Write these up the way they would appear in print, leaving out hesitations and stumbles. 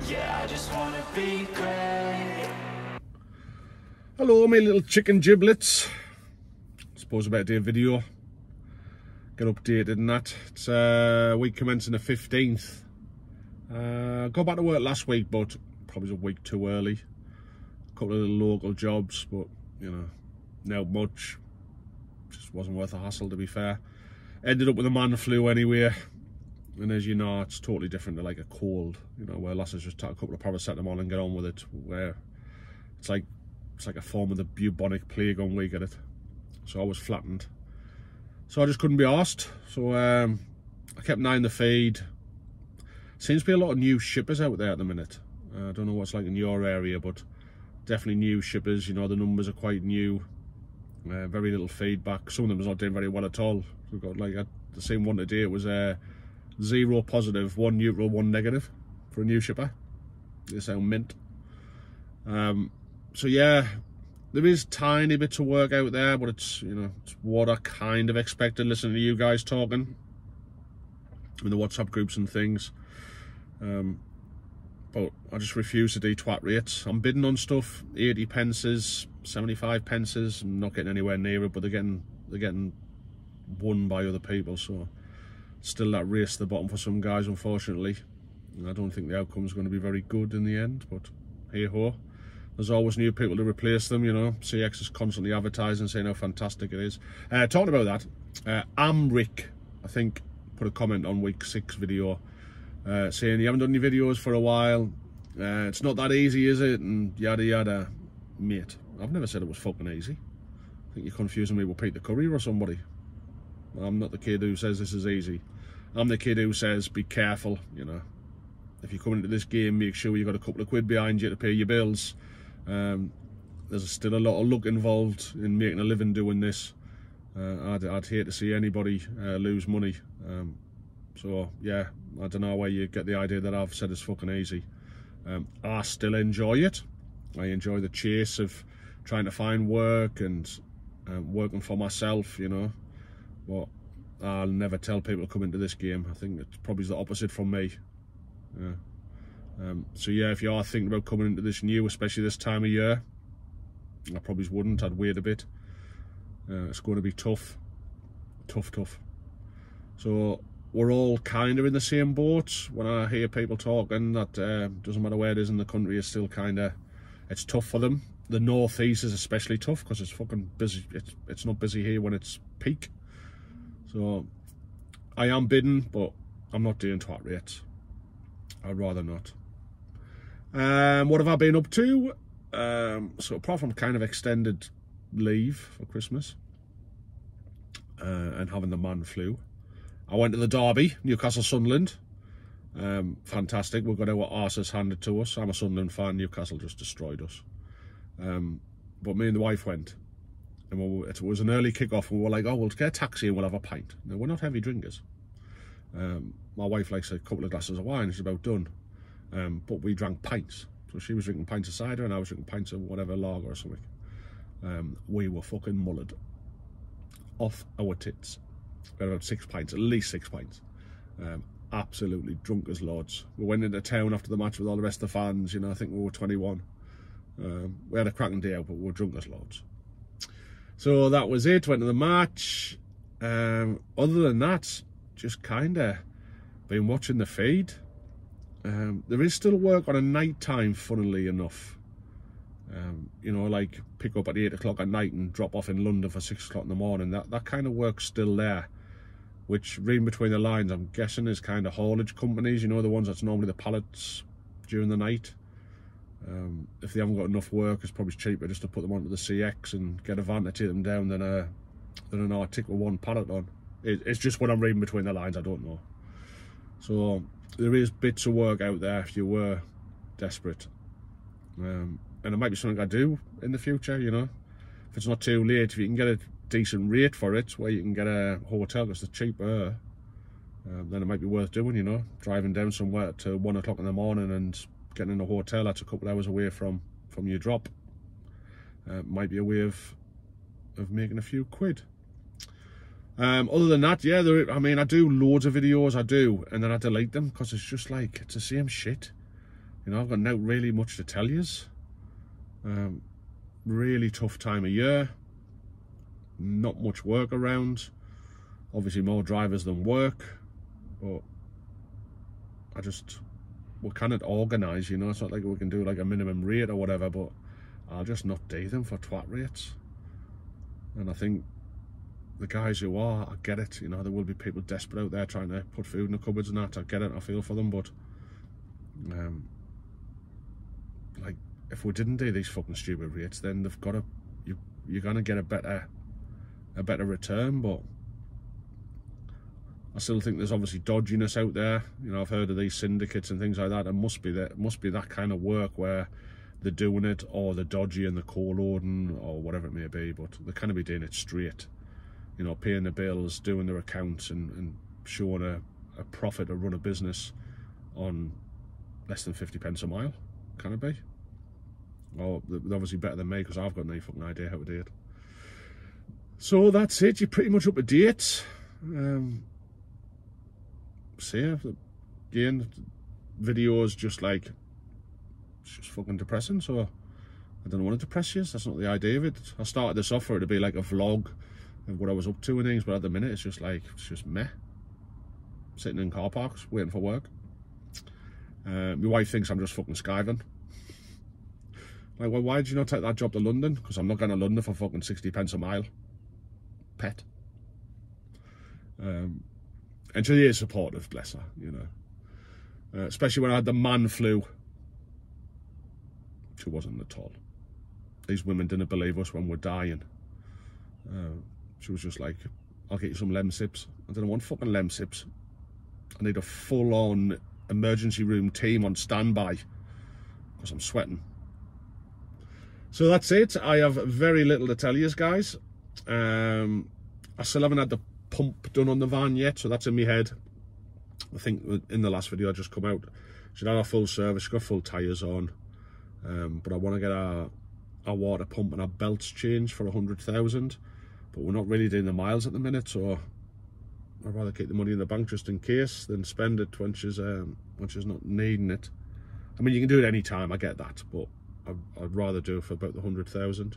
Yeah, I just wanna be great. Hello, my little chicken giblets. Suppose about to do a video. Get updated and that. It's week commencing the 15th. Got back to work last week, but probably was a week too early. A couple of little local jobs, but you know, not much. Just wasn't worth the hassle, to be fair. Ended up with a man flu anyway. And as you know, it's totally different to like a cold, you know, where lasses just take a couple of paracetamol and get on with it. Where it's like a form of the bubonic plague on we get it. So I was flattened. So I just couldn't be arsed. So I kept an eye on the feed. Seems to be a lot of new shippers out there at the minute. I don't know what's like in your area, but definitely new shippers. You know, the numbers are quite new. Very little feedback. Some of them is not doing very well at all. We've got like the same one today. It was 0 positive, 1 neutral, 1 negative for a new shipper. They sound mint. So yeah, there is tiny bits of work out there, but it's, you know, it's what I kind of expected listening to you guys talking in the WhatsApp groups and things. But I just refuse to do twat rates. I'm bidding on stuff, 80 pences, 75 pences. I'm not getting anywhere near it, but they're getting won by other people. So still that race to the bottom for some guys, unfortunately. And I don't think the outcome's going to be very good in the end, but hey ho. There's always new people to replace them, you know. CX is constantly advertising, saying how fantastic it is. Talking about that, Amric, I think, put a comment on week 6 video saying you haven't done any videos for a while. It's not that easy, is it? And yada yada. Mate, I've never said it was fucking easy. I think you're confusing me with Peter Courier or somebody. I'm not the kid who says this is easy. I'm the kid who says be careful, you know. If you come into this game, make sure you've got a couple of quid behind you to pay your bills. There's still a lot of luck involved in making a living doing this. I'd hate to see anybody lose money. So yeah, I don't know where you get the idea that I've said it's fucking easy. I still enjoy it. I enjoy the chase of trying to find work and working for myself, you know. But I'll never tell people to come into this game. I think it's probably the opposite from me. Yeah. So yeah, if you are thinking about coming into this new, especially this time of year, I probably wouldn't. I'd wait a bit. It's going to be tough. Tough. So we're all kind of in the same boat. When I hear people talking that doesn't matter where it is in the country, it's still kind of, it's tough for them. The northeast is especially tough because it's fucking busy. It's not busy here when it's peak. So I am bidding, but I'm not doing twat rates. I'd rather not. What have I been up to? So apart from kind of extended leave for Christmas and having the man flu, I went to the derby, Newcastle Sunderland. Fantastic. We got our arses handed to us. I'm a Sunderland fan. Newcastle just destroyed us. But me and the wife went, and it was an early kick-off, and we were like, oh, we'll get a taxi and we'll have a pint. Now, we're not heavy drinkers. My wife likes a couple of glasses of wine. She's about done. But we drank pints. So she was drinking pints of cider and I was drinking pints of whatever, lager or something. We were fucking mullered. Off our tits. We had about 6 pints, at least 6 pints. Absolutely drunk as lords. We went into town after the match with all the rest of the fans, you know, I think we were 21. We had a cracking day out, but we were drunk as lords. So that was it, went to the match. Other than that, just kind of been watching the feed. There is still work on a night time, funnily enough. You know, like pick up at 8 o'clock at night and drop off in London for 6 o'clock in the morning. That kind of work's still there, which, reading between the lines, I'm guessing is kind of haulage companies, you know, the ones that's normally the pallets during the night. If they haven't got enough work, it's probably cheaper just to put them onto the CX and get a van to take them down than an Arctic with 1 pallet on. It's just what I'm reading between the lines, I don't know. So there is bits of work out there if you were desperate. And it might be something I do in the future, you know. If it's not too late, if you can get a decent rate for it, where you can get a hotel that's cheaper, then it might be worth doing, you know. Driving down somewhere to 1 o'clock in the morning and getting in a hotel that's a couple of hours away from your drop. Might be a way of making a few quid. Other than that, yeah, I mean, I do loads of videos, I do, and then I delete them because it's just like, it's the same shit. You know, I've got not really much to tell yous. Really tough time of year. Not much work around. Obviously more drivers than work. But we cannot organise, you know. It's not like we can do like a minimum rate or whatever, but I'll just not do them for twat rates. And I think the guys who are, I get it, you know, there will be people desperate out there trying to put food in the cupboards and that. I get it, I feel for them, but like, if we didn't do these fucking stupid rates, then they've got to, you're gonna get a better return. But I still think there's obviously dodginess out there. You know, I've heard of these syndicates and things like that. It must be that kind of work where they're doing it, or they're dodgy and they're co-loading or whatever it may be, but they can't be doing it straight. You know, paying the bills, doing their accounts and showing a profit to run a business on less than 50 pence a mile. Can it be? Well, they're obviously better than me because I've got no fucking idea how to do it. So that's it. You're pretty much up to date. So yeah, again, videos just like, it's just fucking depressing. So I don't want to depress you. That's not the idea of it. I started this off for it to be like a vlog of what I was up to and things, but at the minute it's just meh. Sitting in car parks waiting for work. My wife thinks I'm just fucking skiving. Like, well, why did you not take that job to London? Because I'm not going to London for fucking 60 pence a mile. Pet. And she is supportive, bless her, you know. Especially when I had the man flu. She wasn't at all. These women didn't believe us when we're dying. She was just like, I'll get you some Lemsips. I don't want fucking Lemsips. I need a full-on emergency room team on standby because I'm sweating. So that's it. I have very little to tell you guys. I still haven't had the pump done on the van yet, so that's in my head. I think in the last video I just come out, she'd had a full service, she's got full tyres on, but I want to get our water pump and our belts changed for 100,000, but we're not really doing the miles at the minute, so I'd rather keep the money in the bank just in case than spend it when she's not needing it. I mean, you can do it any time, I get that, but I'd rather do it for about the 100,000.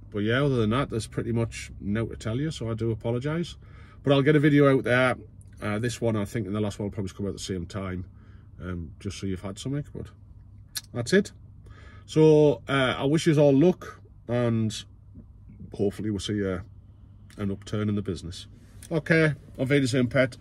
But yeah, other than that, there's pretty much no to tell you, so I do apologise. But I'll get a video out there. This one, I think, and the last one will probably come out at the same time, just so you've had something. But that's it. So I wish you all luck, and hopefully we'll see an upturn in the business. Okay, auf Wiedersehen, Pet.